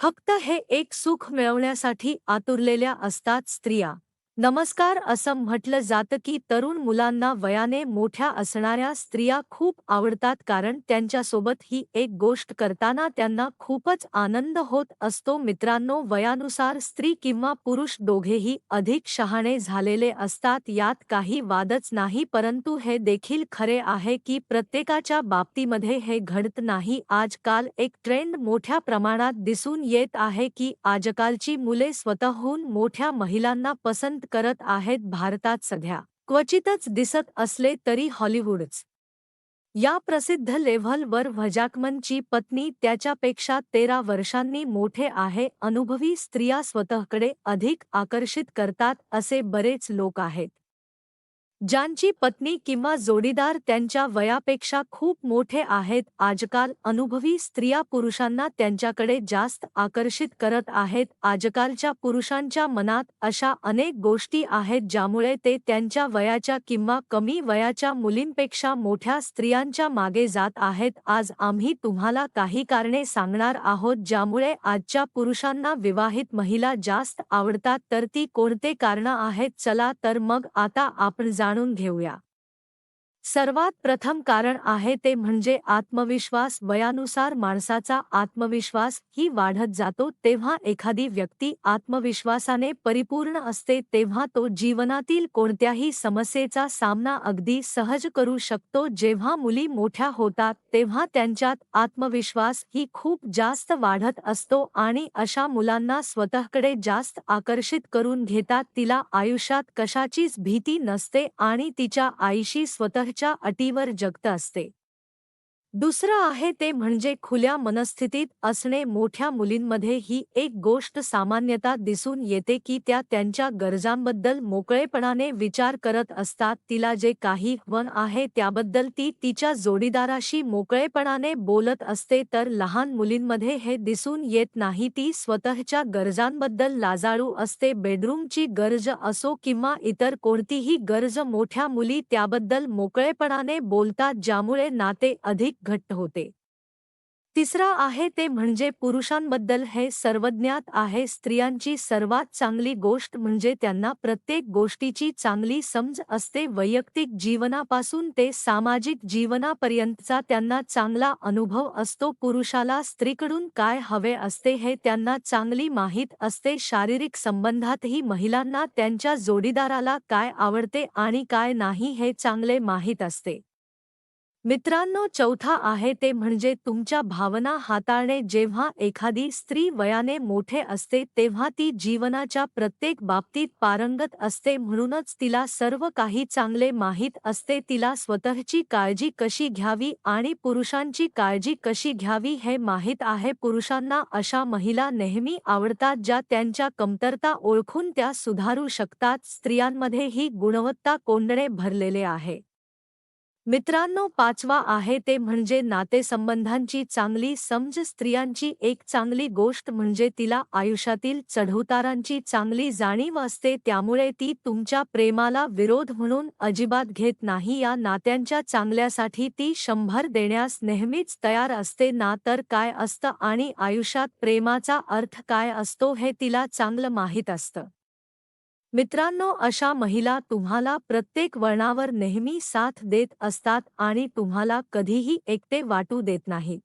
फक्त हे एक सुख मिळवण्यासाठी आतुरलेल्या असतात स्त्रिया. नमस्कार. असं म्हटलं जातं की तरुण मुलांना वयाने मोठ्या असणाऱ्या स्त्रिया खूप आवडतात, कारण त्यांच्यासोबत ही एक गोष्ट करताना त्यांना खूपच आनंद होत असतो. मित्रांनो, वयानुसार स्त्री किंवा पुरुष दोघेही अधिक शहाणे झालेले असतात, यात काही वादच नाही. परंतु हे देखील खरे आहे की प्रत्येकाच्या बाबतीमध्ये हे घडत नाही. आजकाल एक ट्रेंड मोठ्या प्रमाणात दिसून येत आहे की आजकालची मुले स्वतःहून मोठ्या महिलांना पसंत करत आहेत. भारतात सध्या क्वचितच दिसत असले तरी हॉलिवूडच या प्रसिद्ध लेव्हलवर व्हजाकमनची पत्नी त्याच्यापेक्षा 13 वर्षांनी मोठे आहे. अनुभवी स्त्रिया स्वतःकडे अधिक आकर्षित करतात असे बरेच लोक आहेत, ज्यांची पत्नी किंवा जोडीदार त्यांच्या वयापेक्षा खूप मोठे आहेत. आजकाल अनुभवी स्त्रिया पुरुषांना त्यांच्याकडे जास्त आकर्षित करत आहेत. आजकालच्या पुरुषांच्या मनात अशा अनेक गोष्टी आहेत ज्यामुळे ते त्यांच्या वयाच्या किंवा कमी वयाच्या मुलींपेक्षा मोठ्या स्त्रियांच्या मागे जात आहेत. आज आम्ही तुम्हाला काही कारणे सांगणार आहोत ज्यामुळे आजच्या पुरुषांना विवाहित महिला जास्त आवडतात. तर ती कोणते कारणं आहेत? चला तर मग आता आपण जाणून घेऊया. सर्वात प्रथम कारण आहे ते म्हणजे आत्मविश्वास. वयानुसार माणसाचा आत्मविश्वास ही वाढत जातो. तेव्हा एखादी व्यक्ती आत्मविश्वासाने परिपूर्ण असते, तेव्हा तो जीवनातील कोणत्याही समस्येचा सामना अगदी सहज करू शकतो. जेव्हा मुली मोठ्या होतात तेव्हा त्यांच्यात आत्मविश्वास ही खूप जास्त वाढत असतो आणि अशा मुलांना स्वतःकडे जास्त आकर्षित करून घेतात. तिला आयुष्यात कशाचीच भीती नसते आणि तिच्या आईशी स्वतःच्या अटीवर जगत असते. दुसरं आहे ते म्हणजे खुल्या मनस्थितीत असणे. मोठ्या मुलींमध्ये ही एक गोष्ट सामान्यतः दिसून येते की त्या त्यांच्या गरजांबद्दल मोकळेपणाने विचार करत असतात. तिला जे काही हवं आहे त्याबद्दल ती तिच्या जोडीदाराशी मोकळेपणाने बोलत असते. तर लहान मुलींमध्ये हे दिसून येत नाही. ती स्वतःच्या गरजांबद्दल लाजाळू असते. बेडरूमची गरज असो किंवा इतर कोणतीही गरज, मोठ्या मुली त्याबद्दल मोकळेपणाने बोलतात, ज्यामुळे नाते अधिक घट्ट होते. तिसरा आहे ते म्हणजे पुरुषांबद्दल हे सर्वज्ञात आहे. स्त्रियांची सर्वात चांगली गोष्ट म्हणजे त्यांना प्रत्येक गोष्टीची चांगली समज असते. वैयक्तिक जीवनापासून ते सामाजिक जीवनापर्यंतचा त्यांना चांगला अनुभव असतो. पुरुषाला स्त्रीकडून काय हवे असते हे त्यांना चांगली माहीत असते. शारीरिक संबंधातही महिलांना त्यांच्या जोडीदाराला काय आवडते आणि काय नाही हे चांगले माहीत असते. मित्रांनो, चौथा आहे ते म्हणजे तुमच्या भावना हाताळणे. जेव्हा एखादी स्त्री वयाने मोठे असते तेव्हा ती जीवनाच्या प्रत्येक बाबतीत पारंगत असते, म्हणूनच तिला सर्व काही चांगले माहीत असते. तिला स्वतःची काळजी कशी घ्यावी आणि पुरुषांची काळजी कशी घ्यावी हे माहीत आहे. पुरुषांना अशा महिला नेहमी आवडतात ज्या त्यांच्या कमतरता ओळखून त्या सुधारू शकतात. स्त्रियांमध्ये ही गुणवत्ता कोंडणे भरलेले आहे. मित्रांनो, पाचवा आहे ते म्हणजे नातेसंबंधांची चांगली समज. स्त्रियांची एक चांगली गोष्ट म्हणजे तिला आयुष्यातील चढउतारांची चांगली जाणीव असते, त्यामुळे ती तुमच्या प्रेमाला विरोध म्हणून अजिबात घेत नाही. या नात्यांच्या चांगल्यासाठी ती 100 देण्यास नेहमीच तयार असते. ना तर काय असतं आणि आयुष्यात प्रेमाचा अर्थ काय असतो हे तिला चांगलं माहीत असतं. मित्रांनो, अशा महिला तुम्हाला प्रत्येक वळणावर नेहमी साथ देत असतात आणि तुम्हाला कधीही एकटे वाटू देत नाहीत.